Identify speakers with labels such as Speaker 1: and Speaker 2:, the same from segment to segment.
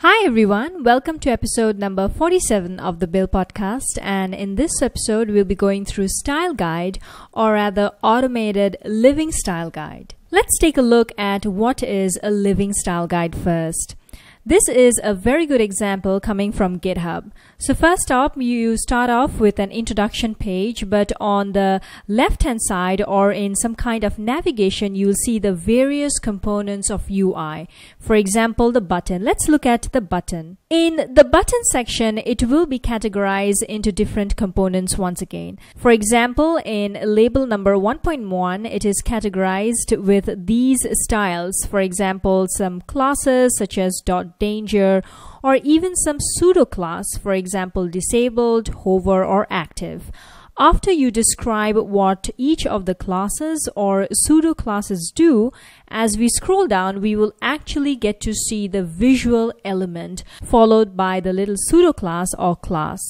Speaker 1: Hi everyone, welcome to episode number 47 of the Bill Podcast, and in this episode we'll be going through Style Guide, or rather Automated Living Style Guide. Let's take a look at what is a living style guide first. This is a very good example coming from GitHub. So first up, you start off with an introduction page, but on the left-hand side or in some kind of navigation, you'll see the various components of UI. For example, the button. Let's look at the button. In the button section, it will be categorized into different components once again. For example, in label number 1.1, it is categorized with these styles. For example, some classes such as .danger, or even some pseudo class, for example, disabled, hover, or active. After you describe what each of the classes or pseudo classes do, as we scroll down, we will actually get to see the visual element followed by the little pseudo class or class.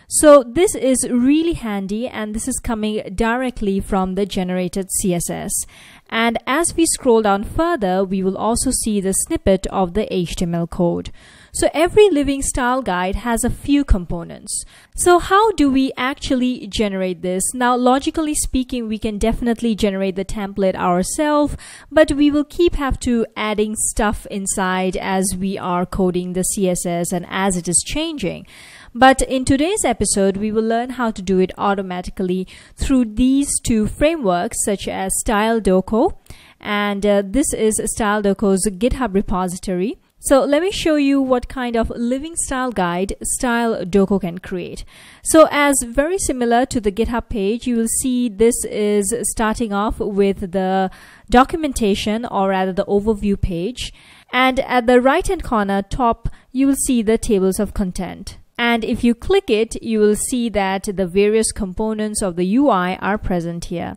Speaker 1: So this is really handy, and this is coming directly from the generated CSS. And as we scroll down further, we will also see the snippet of the HTML code. So every living style guide has a few components. So how do we actually generate this? Now, logically speaking, we can definitely generate the template ourselves, but we will have to adding stuff inside as we are coding the CSS and as it is changing. But in today's episode, we will learn how to do it automatically through these two frameworks such as StyleDoco, and this is StyleDoco's GitHub repository. So let me show you what kind of living style guide StyleDoco can create. So as very similar to the GitHub page, you will see this is starting off with the documentation, or rather the overview page. And at the right hand corner top, you will see the tables of content. And if you click it, you will see that the various components of the UI are present here.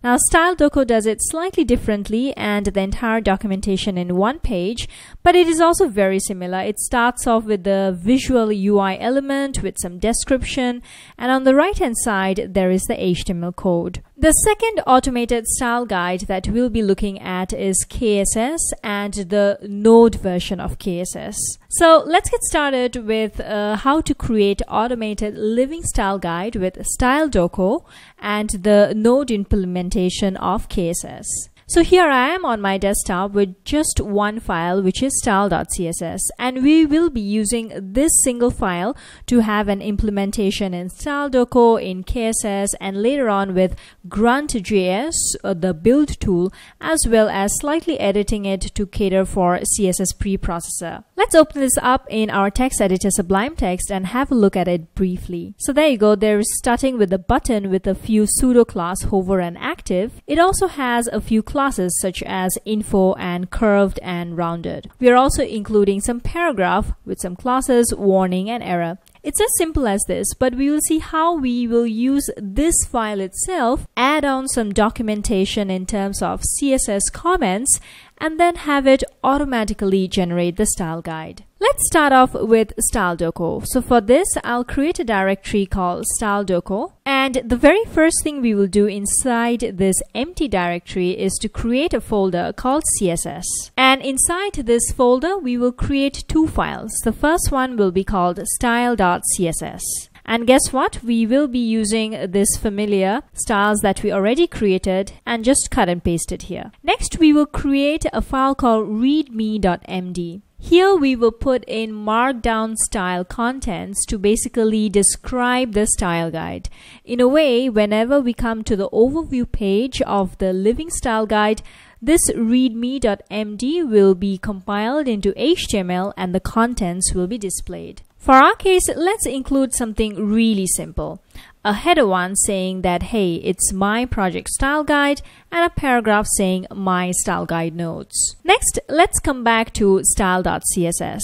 Speaker 1: Now, StyleDoco does it slightly differently and the entire documentation in one page, but it is also very similar. It starts off with the visual UI element with some description, and on the right hand side, there is the HTML code. The second automated style guide that we'll be looking at is KSS and the Node version of KSS. So let's get started with how to create automated living style guide with StyleDoco and the Node implementation of KSS. So here I am on my desktop with just one file, which is style.css, and we will be using this single file to have an implementation in StyleDoco, in KSS, and later on with Grunt.js, the build tool, as well as slightly editing it to cater for CSS preprocessor. Let's open this up in our text editor Sublime Text and have a look at it briefly. So there you go, there's starting with the button with a few pseudo class, hover, and active. It also has a few classes such as info and curved and rounded. We are also including some paragraph with some classes, warning, and error. It's as simple as this, but we will see how we will use this file itself, add on some documentation in terms of CSS comments, and then have it automatically generate the style guide. Let's start off with StyleDoco. So for this, I'll create a directory called StyleDoco. And the very first thing we will do inside this empty directory is to create a folder called CSS. And inside this folder, we will create two files. The first one will be called style.css. And guess what? We will be using this familiar styles that we already created and just cut and paste it here. Next, we will create a file called readme.md. Here we will put in markdown style contents to basically describe the style guide. In a way, whenever we come to the overview page of the living style guide, this readme.md will be compiled into HTML and the contents will be displayed. For our case, let's include something really simple. A header one saying that, hey, it's my project style guide, and a paragraph saying my style guide notes. Next, let's come back to style.css.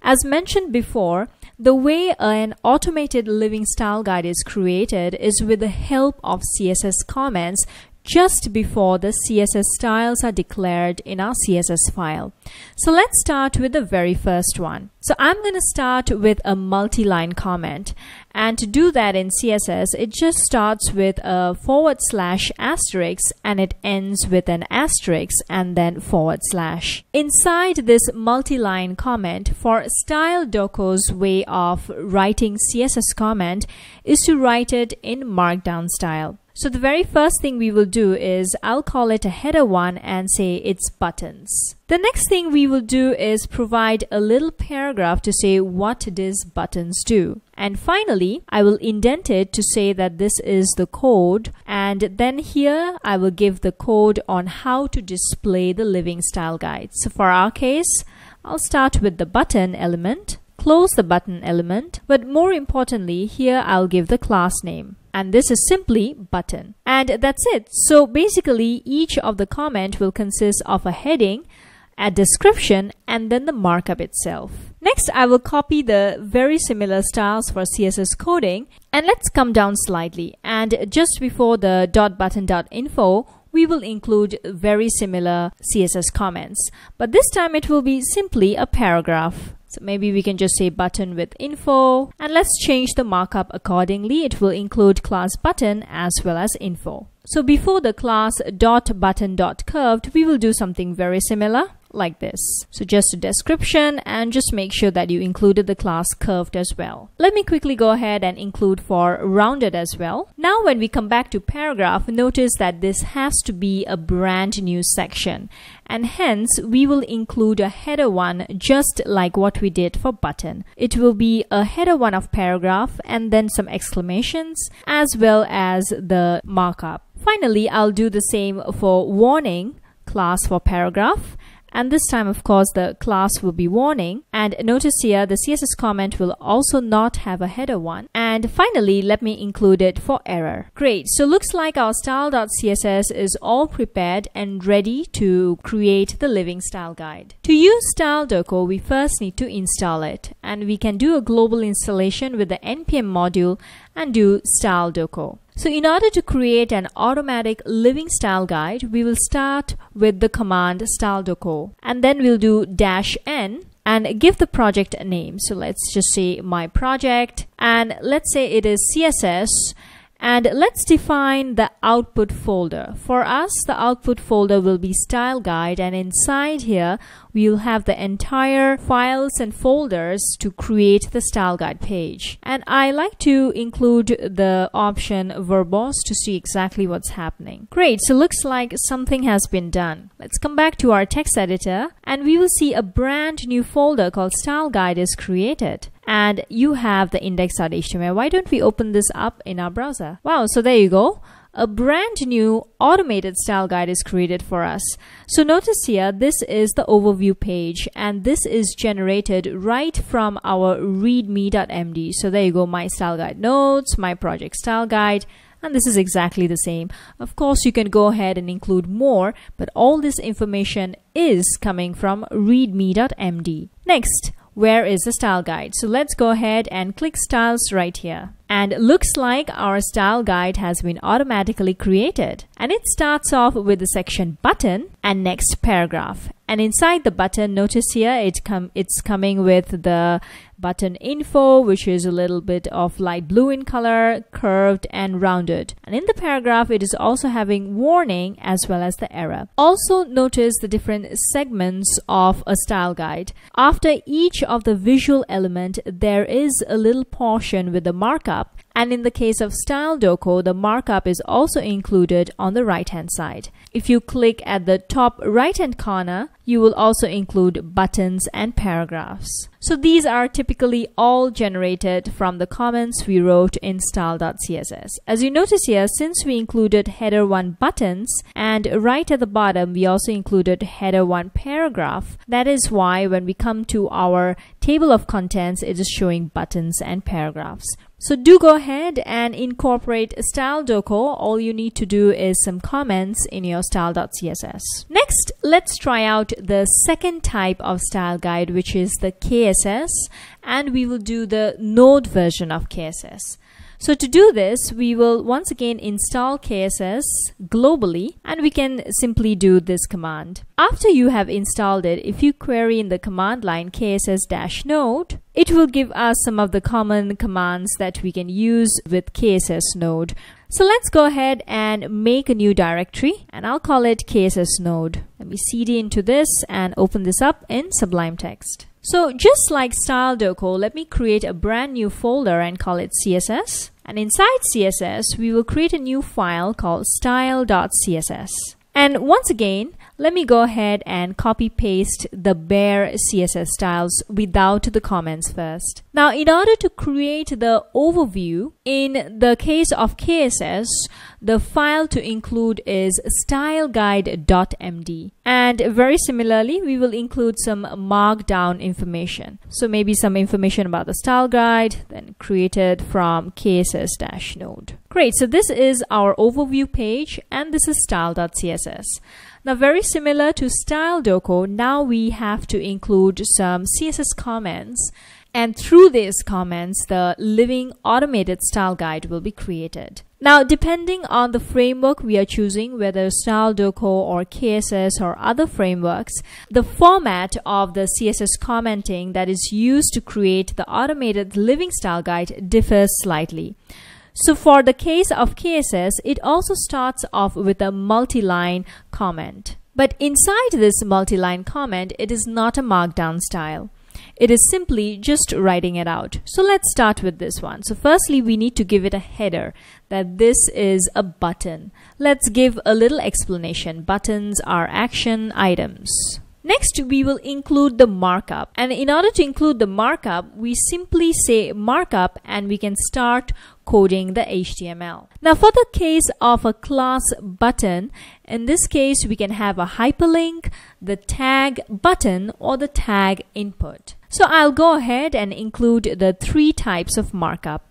Speaker 1: As mentioned before, the way an automated living style guide is created is with the help of CSS comments just before the CSS styles are declared in our CSS file. So let's start with the very first one. So I'm going to start with a multi-line comment, and to do that in CSS, it just starts with a /* and it ends with an asterisk and then /. Inside this multi-line comment, for StyleDoco's way of writing CSS comment is to write it in Markdown style. So the very first thing we will do is I'll call it a header 1 and say it's buttons. The next thing we will do is provide a little paragraph to say what does buttons do. And finally, I will indent it to say that this is the code, and then here I will give the code on how to display the living style guide. So for our case, I'll start with the button element, close the button element, but more importantly, here I'll give the class name. And this is simply button. And that's it. So basically, each of the comment will consist of a heading, a description, and then the markup itself. Next, I will copy the very similar styles for CSS coding, and let's come down slightly. And just before the .button.info, we will include very similar CSS comments, but this time it will be simply a paragraph. So maybe we can just say button with info, and let's change the markup accordingly. It will include class button as well as info. So before the class .button.curved, we will do something very similar like this. So just a description, and just make sure that you included the class curved as well. Let me quickly go ahead and include for rounded as well. Now when we come back to paragraph, notice that this has to be a brand new section, and hence we will include a header 1 just like what we did for button. It will be a header 1 of paragraph and then some exclamations as well as the markup. Finally, I'll do the same for warning class for paragraph. And this time, of course, the class will be warning. And notice here, the CSS comment will also not have a header 1. And finally, let me include it for error. Great. So looks like our style.css is all prepared and ready to create the living style guide. To use StyleDoco, we first need to install it. And we can do a global installation with the npm module and do StyleDoco. So in order to create an automatic living style guide, we will start with the command StyleDoco, and then we'll do -n and give the project a name. So let's just say my project, and let's say it is CSS, and let's define the output folder. For us, the output folder will be style guide, and inside here we'll have the entire files and folders to create the style guide page. And I like to include the option verbose to see exactly what's happening. Great, so looks like something has been done. Let's come back to our text editor, and we will see a brand new folder called style guide is created. And you have the index.html. Why don't we open this up in our browser? Wow, so there you go. A brand new automated style guide is created for us. So notice here, this is the overview page, and this is generated right from our readme.md. So there you go, my style guide notes, my project style guide, and this is exactly the same. Of course, you can go ahead and include more, but all this information is coming from readme.md. Next, where is the style guide? So let's go ahead and click styles right here. And it looks like our style guide has been automatically created. And it starts off with the section button and next paragraph. And inside the button, notice here it's coming with the button info, which is a little bit of light blue in color, curved and rounded. And in the paragraph, it is also having warning as well as the error. Also notice the different segments of a style guide. After each of the visual element, there is a little portion with the markup. And in the case of StyleDoco, the markup is also included on the right hand side. If you click at the top right hand corner, you will also include buttons and paragraphs. So these are typically all generated from the comments we wrote in style.css. As you notice here, since we included header 1 buttons, and right at the bottom we also included header 1 paragraph, that is why when we come to our table of contents, it is showing buttons and paragraphs. So do go ahead and incorporate StyleDoco. All you need to do is some comments in your style.css. Next, let's try out the second type of style guide, which is the KSS, and we will do the Node version of KSS. So to do this, we will once again install KSS globally, and we can simply do this command. After you have installed it, if you query in the command line kss-node, it will give us some of the common commands that we can use with KSS node. So let's go ahead and make a new directory, and I'll call it KSS node. Let me cd into this and open this up in Sublime Text. So just like style.doco, let me create a brand new folder and call it CSS. And inside CSS, we will create a new file called style.css. And once again, let me go ahead and copy paste the bare CSS styles without the comments first. Now, in order to create the overview, in the case of KSS, the file to include is styleguide.md. And very similarly, we will include some markdown information. So maybe some information about the style guide, then created from KSS-node. Great, so this is our overview page, and this is style.css. Now, very similar to style.doco, now we have to include some CSS comments, and through these comments, the living automated style guide will be created. Now, depending on the framework we are choosing, whether style.doco or KSS or other frameworks, the format of the CSS commenting that is used to create the automated living style guide differs slightly. So for the case of KSS, it also starts off with a multi-line comment. But inside this multi-line comment, it is not a markdown style. It is simply just writing it out. So let's start with this one. So firstly, we need to give it a header that this is a button. Let's give a little explanation. Buttons are action items. Next, we will include the markup. And in order to include the markup, we simply say markup and we can start coding the HTML. Now, for the case of a class button, in this case, we can have a hyperlink, the tag button, or the tag input. So I'll go ahead and include the three types of markup.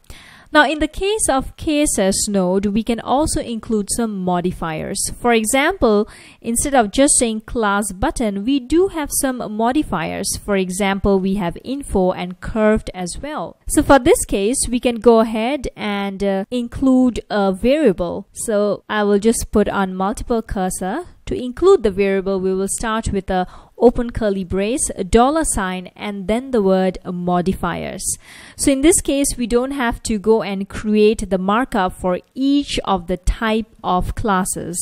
Speaker 1: Now, in the case of KSS node, we can also include some modifiers. For example, instead of just saying class button, we do have some modifiers. For example, we have info and curved as well. So for this case, we can go ahead and include a variable. So I will just put on multiple cursor. To include the variable, we will start with a open curly brace, a $sign, and then the word modifiers. So in this case, we don't have to go and create the markup for each of the type of classes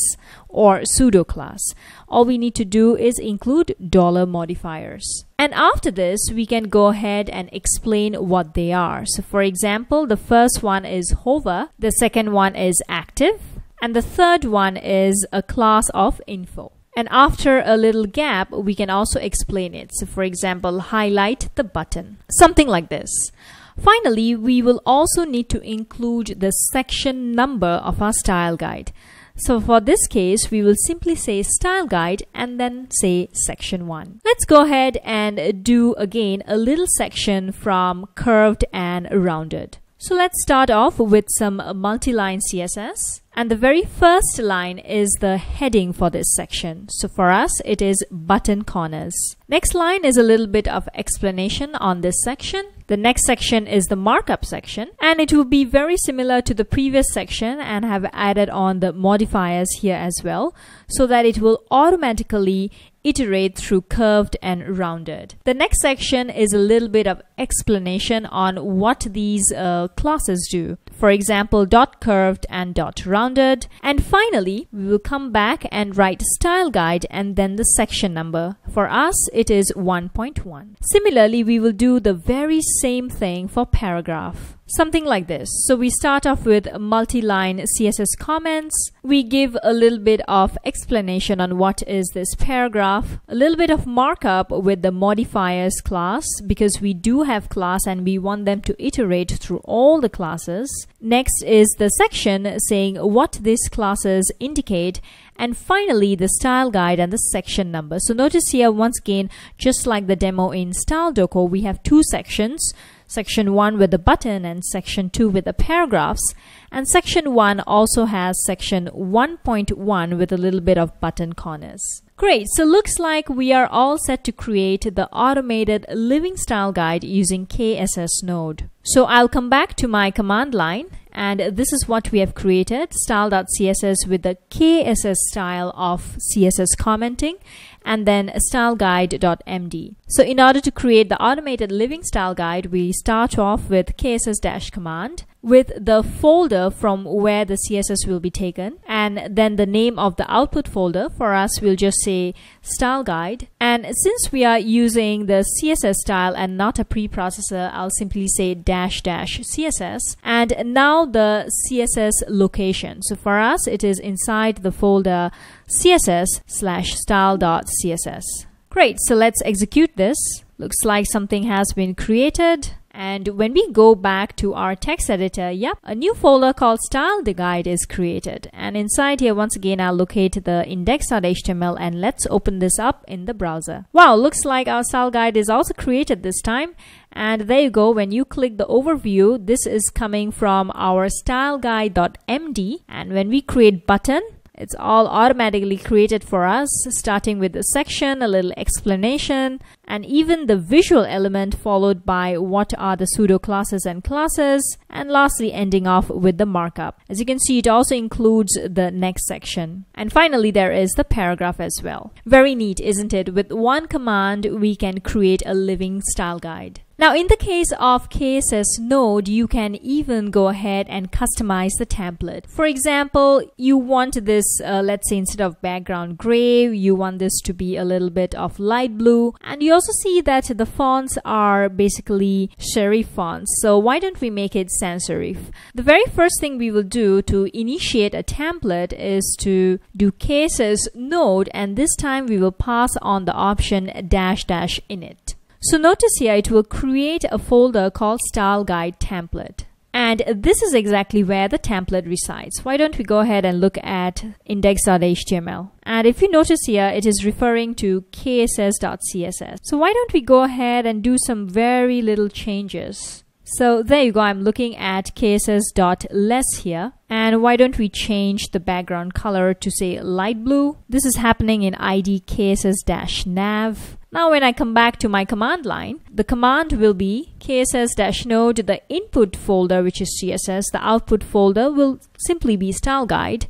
Speaker 1: or pseudo class. All we need to do is include $modifiers. And after this, we can go ahead and explain what they are. So for example, the first one is hover, the second one is active, and the third one is a class of info. And after a little gap, we can also explain it. So for example, highlight the button, something like this. Finally, we will also need to include the section number of our style guide. So for this case, we will simply say style guide and then say section 1. Let's go ahead and do again a little section from curved and rounded. So let's start off with some multi-line CSS. And the very first line is the heading for this section. So for us, it is button corners. Next line is a little bit of explanation on this section. The next section is the markup section, and it will be very similar to the previous section and have added on the modifiers here as well, so that it will automatically iterate through curved and rounded. The next section is a little bit of explanation on what these classes do. For example, .curved and .rounded. And finally, we will come back and write style guide and then the section number. For us, it is 1.1. Similarly, we will do the very same thing for paragraph. Something like this. So we start off with multi-line CSS comments. We give a little bit of explanation on what is this paragraph, a little bit of markup with the modifiers class, because we do have class and we want them to iterate through all the classes. Next is the section saying what these classes indicate, and finally the style guide and the section number. So notice here once again, just like the demo in style.doco, we have two sections. Section 1 with the button and section 2 with the paragraphs, and section 1 also has section 1.1 with a little bit of button corners. Great, so looks like we are all set to create the automated living style guide using KSS node. So I'll come back to my command line And this is what we have created, style.css with the KSS style of CSS commenting, and then styleguide.md. So in order to create the automated living style guide, we start off with kss- command with the folder from where the CSS will be taken, and then the name of the output folder. For us, we'll just say style guide. And since we are using the CSS style and not a preprocessor, I'll simply say --CSS. And now the CSS location. So for us, it is inside the folder css/style.css. Great, so let's execute this. Looks like something has been created. And when we go back to our text editor, yep, a new folder called style guide is created. And inside here, once again, I'll locate the index.html and let's open this up in the browser. Wow, looks like our style guide is also created this time. And there you go, when you click the overview, this is coming from our styleguide.md. And when we create button, it's all automatically created for us, starting with the section, a little explanation, and even the visual element followed by what are the pseudo classes and classes, and lastly ending off with the markup. As you can see, it also includes the next section. And finally, there is the paragraph as well. Very neat, isn't it? With one command, we can create a living style guide. Now, in the case of KSS Node, you can even go ahead and customize the template. For example, you want this, let's say instead of background gray, you want this to be a little bit of light blue. And you also see that the fonts are basically serif fonts. So why don't we make it sans serif? The very first thing we will do to initiate a template is to do KSS Node, and this time we will pass on the option --init. So notice here it will create a folder called style guide template. And this is exactly where the template resides. Why don't we go ahead and look at index.html. And if you notice here, it is referring to kss.css. So why don't we go ahead and do some very little changes. So there you go, I'm looking at kss.less here. And why don't we change the background color to say light blue. This is happening in ID kss-nav. Now when I come back to my command line, the command will be kss-node, the input folder which is CSS, the output folder will simply be style guide.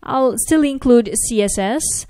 Speaker 1: I'll still include CSS,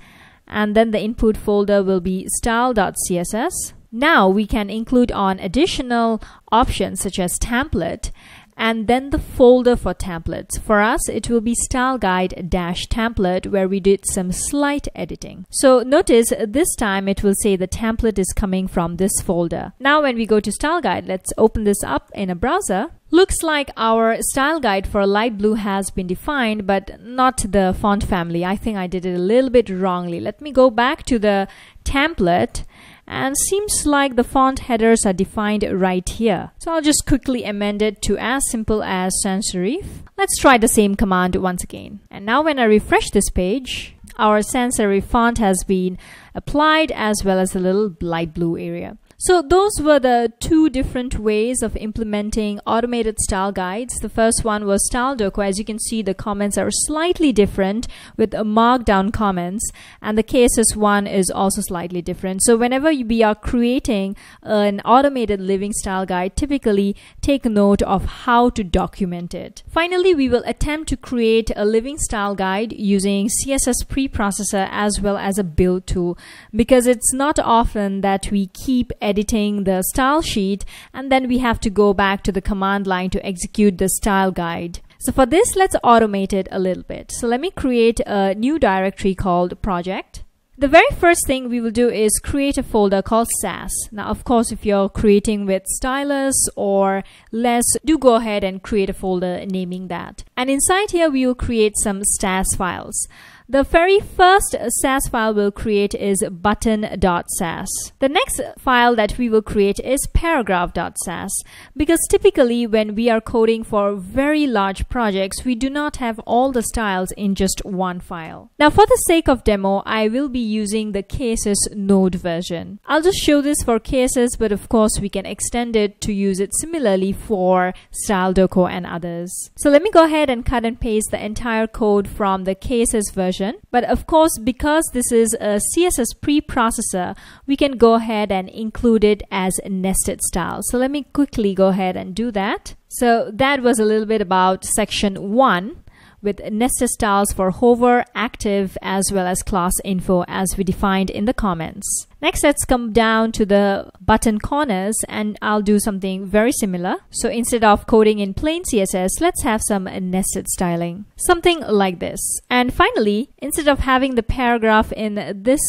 Speaker 1: and then the input folder will be style.css. Now we can include on additional options such as template, and then the folder for templates. For us, it will be style guide-template, where we did some slight editing. So notice this time it will say the template is coming from this folder. Now when we go to style guide, let's open this up in a browser. Looks like our style guide for light blue has been defined, but not the font family. I think I did it a little bit wrongly. Let me go back to the template. And seems like the font headers are defined right here. So I'll just quickly amend it to as simple as sans serif. Let's try the same command once again. And now when I refresh this page, our sans serif font has been applied, as well as a little light blue area. So those were the two different ways of implementing automated style guides. The first one was StyleDoco. As you can see, the comments are slightly different with markdown comments, and the KSS one is also slightly different. So whenever we are creating an automated living style guide, typically take note of how to document it. Finally, we will attempt to create a living style guide using CSS preprocessor as well as a build tool, because it's not often that we keep editing the style sheet and then we have to go back to the command line to execute the style guide. So for this, let's automate it a little bit. So let me create a new directory called project. The very first thing we will do is create a folder called Sass. Now, of course, if you're creating with stylus or less, do go ahead and create a folder naming that. And inside here, we will create some Sass files. The very first Sass file we'll create is button.sass. The next file that we will create is paragraph.sass, because typically when we are coding for very large projects, we do not have all the styles in just one file. Now, for the sake of demo, I will be using the KSS Node version. I'll just show this for KSS, but of course we can extend it to use it similarly for StyleDoco and others. So let me go ahead and cut and paste the entire code from the KSS version version. But of course, because this is a CSS preprocessor, we can go ahead and include it as nested style. So let me quickly go ahead and do that. So that was a little bit about section 1 with nested styles for hover, active, as well as class info as we defined in the comments. Next, let's come down to the button corners, and I'll do something very similar. So instead of coding in plain CSS, let's have some nested styling. Something like this. And finally, instead of having the paragraph in this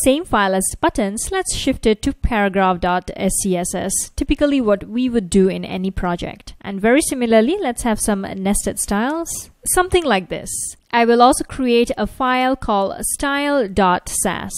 Speaker 1: same file as buttons, let's shift it to paragraph.scss, typically what we would do in any project. And very similarly, let's have some nested styles. Something like this. I will also create a file called style.sass.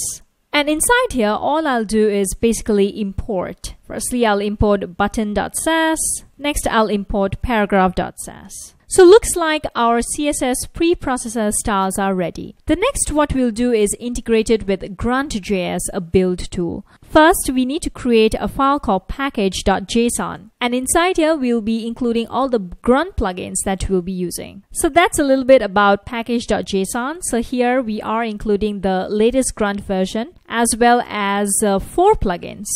Speaker 1: And inside here, all I'll do is basically import. Firstly, I'll import button.sass. Next, I'll import paragraph.sass. So looks like our CSS preprocessor styles are ready. The next what we'll do is integrate it with Grunt.js, a build tool. First, we need to create a file called package.json. And inside here, we'll be including all the Grunt plugins that we'll be using. So that's a little bit about package.json. So here we are including the latest Grunt version as well as 4 plugins.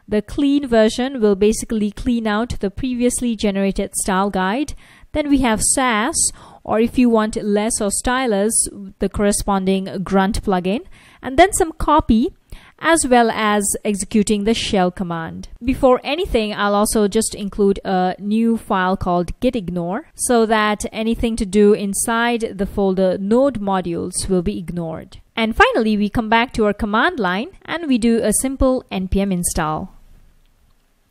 Speaker 1: The clean version will basically clean out the previously generated style guide. Then we have Sass, or if you want less or stylus, the corresponding Grunt plugin, and then some copy, as well as executing the shell command. Before anything, I'll also just include a new file called gitignore, so that anything to do inside the folder node modules will be ignored. And finally, we come back to our command line and we do a simple npm install.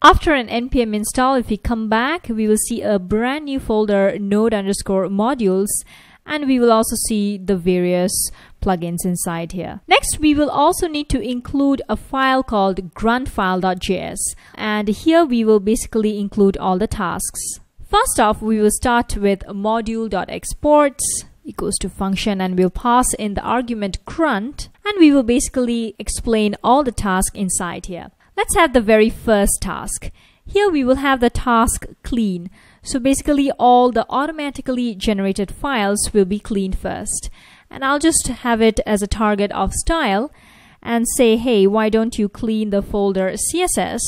Speaker 1: After an npm install, if we come back, we will see a brand new folder node_modules, and we will also see the various plugins inside here. Next, we will also need to include a file called gruntfile.js, and here we will basically include all the tasks. First off, we will start with module.exports equals to function, and we'll pass in the argument grunt, and we will basically explain all the tasks inside here. Let's have the very first task. Here we will have the task clean. So basically all the automatically generated files will be cleaned first. And I'll just have it as a target of style and say, hey, why don't you clean the folder CSS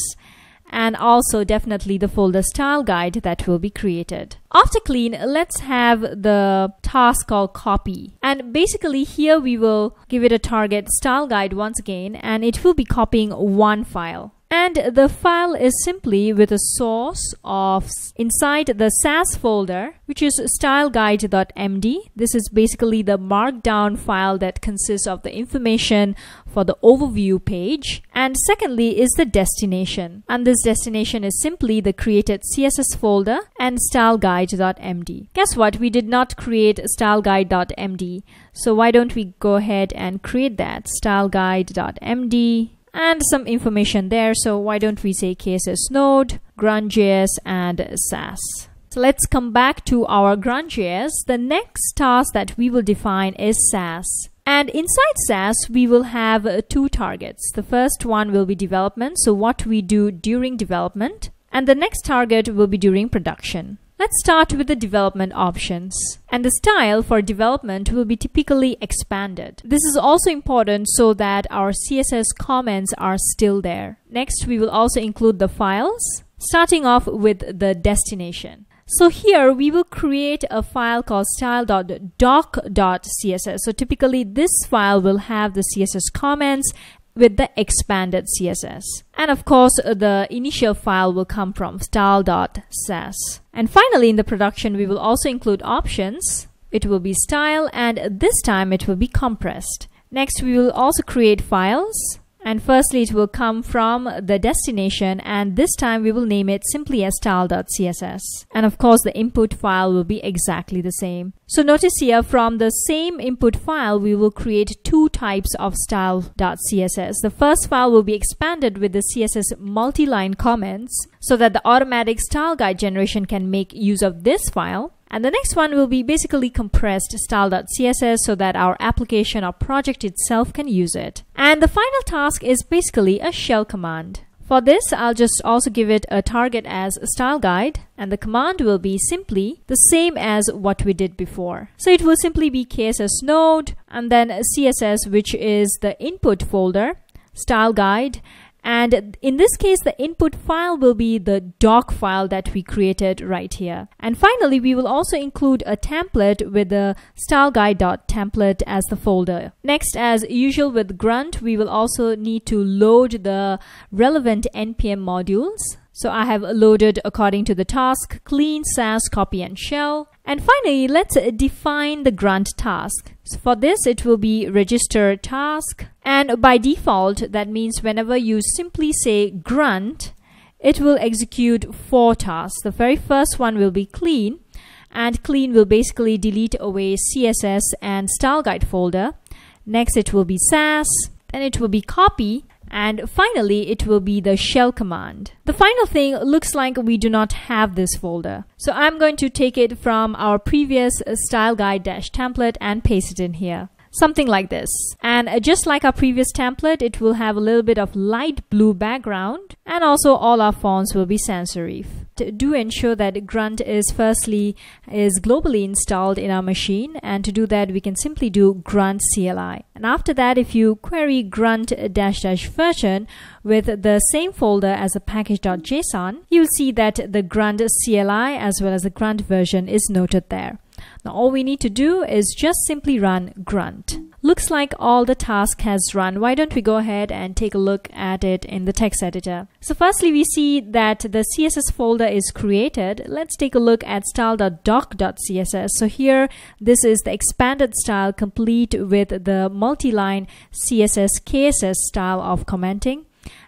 Speaker 1: and also definitely the folder style guide that will be created. After clean, let's have the task called copy. And basically here we will give it a target style guide once again, and it will be copying one file. And the file is simply with a source of inside the Sass folder, which is styleguide.md. This is basically the markdown file that consists of the information for the overview page. And secondly is the destination. And this destination is simply the created CSS folder and styleguide.md. Guess what? We did not create styleguide.md. So why don't we go ahead and create that styleguide.md. and some information there. So why don't we say CSS node, Grunt.js, and Sass. So let's come back to our Grunt.js. The next task that we will define is Sass. And inside Sass, we will have 2 targets. The first one will be development, so what we do during development. And the next target will be during production. Let's start with the development options. And the style for development will be typically expanded. This is also important so that our CSS comments are still there. Next, we will also include the files, starting off with the destination. So here we will create a file called style.doc.css. So typically this file will have the CSS comments with the expanded CSS. And of course, the initial file will come from style.sass. And finally, in the production, we will also include options. It will be style, and this time it will be compressed. Next, we will also create files. And firstly, it will come from the destination, and this time we will name it simply as style.css. And of course, the input file will be exactly the same. So notice here, from the same input file, we will create 2 types of style.css. The first file will be expanded with the CSS multi-line comments so that the automatic style guide generation can make use of this file. And the next one will be basically compressed style.css so that our application or project itself can use it. And the final task is basically a shell command. For this, I'll just also give it a target as style guide, and the command will be simply the same as what we did before. So it will simply be KSS node and then CSS, which is the input folder, style guide. And in this case, the input file will be the doc file that we created right here. And finally, we will also include a template with the styleguide.template as the folder. Next, as usual with Grunt, we will also need to load the relevant NPM modules. So I have loaded according to the task, clean, Sass, copy, and shell. And finally, let's define the Grunt task. So for this, it will be register task. And by default, that means whenever you simply say Grunt, it will execute 4 tasks. The very first one will be clean, and clean will basically delete away CSS and style guide folder. Next, it will be Sass, then it will be copy, and finally, it will be the shell command. The final thing looks like we do not have this folder. So I'm going to take it from our previous style guide-template and paste it in here. Something like this. And just like our previous template, it will have a little bit of light blue background, and also all our fonts will be sans serif. Do ensure that Grunt is globally installed in our machine, and to do that we can simply do grunt CLI. And after that, if you query grunt -- version with the same folder as the package.json, you'll see that the grunt CLI as well as the grunt version is noted there. Now all we need to do is just simply run grunt. Looks like all the task has run. Why don't we go ahead and take a look at it in the text editor. So firstly, we see that the CSS folder is created. Let's take a look at style.doc.css. So here, this is the expanded style complete with the multi-line CSS KSS style of commenting.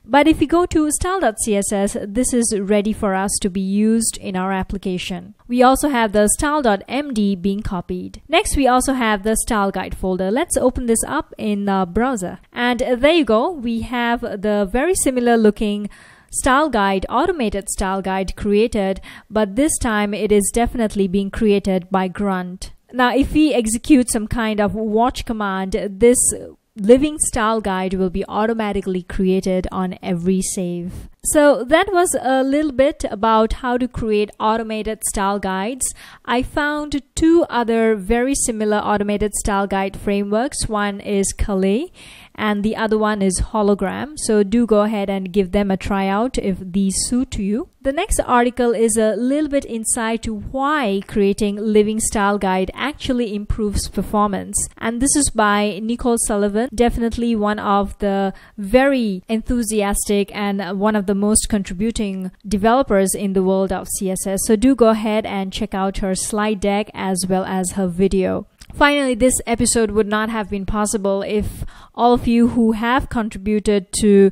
Speaker 1: But if we go to style.css, this is ready for us to be used in our application. We also have the style.md being copied. Next, we also have the style guide folder. Let's open this up in the browser. And there you go. We have the very similar looking style guide, automated style guide created, but this time it is definitely being created by Grunt. Now, if we execute some kind of watch command, this living style guide will be automatically created on every save. So that was a little bit about how to create automated style guides. I found 2 other very similar automated style guide frameworks. One is Calais and the other one is Hologram. So do go ahead and give them a try out if these suit you. The next article is a little bit insight to why creating living style guide actually improves performance. And this is by Nicole Sullivan, definitely one of the very enthusiastic and one of the most contributing developers in the world of CSS. So do go ahead and check out her slide deck as well as her video. Finally, this episode would not have been possible if all of you who have contributed to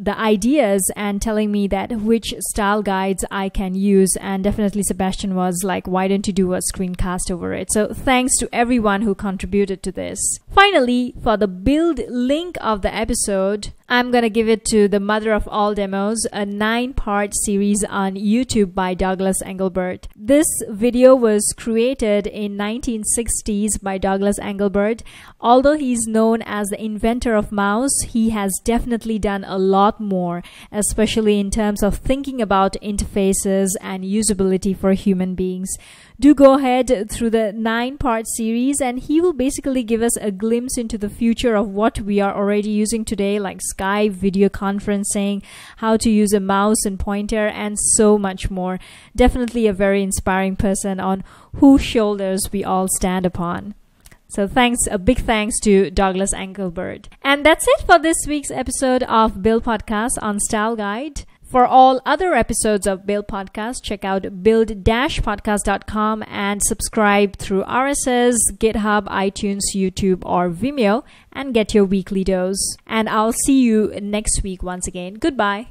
Speaker 1: the ideas and telling me that which style guides I can use, and definitely Sebastian was like, why don't you do a screencast over it? So thanks to everyone who contributed to this. Finally, for the build link of the episode, I'm gonna give it to the mother of all demos, a 9-part series on YouTube by Douglas Engelbart. This video was created in 1960s by Douglas Engelbart. Although he's known as the inventor of mouse, he has definitely done a lot more, especially in terms of thinking about interfaces and usability for human beings. Do go ahead through the 9-part series, and he will basically give us a glimpse into the future of what we are already using today, like Skype, video conferencing, how to use a mouse and pointer, and so much more. Definitely a very inspiring person on whose shoulders we all stand upon. So a big thanks to Douglas Engelbart. And that's it for this week's episode of Build Podcast on Style Guide. For all other episodes of Build Podcast, check out build-podcast.com and subscribe through RSS, GitHub, iTunes, YouTube, or Vimeo and get your weekly dose. And I'll see you next week once again. Goodbye.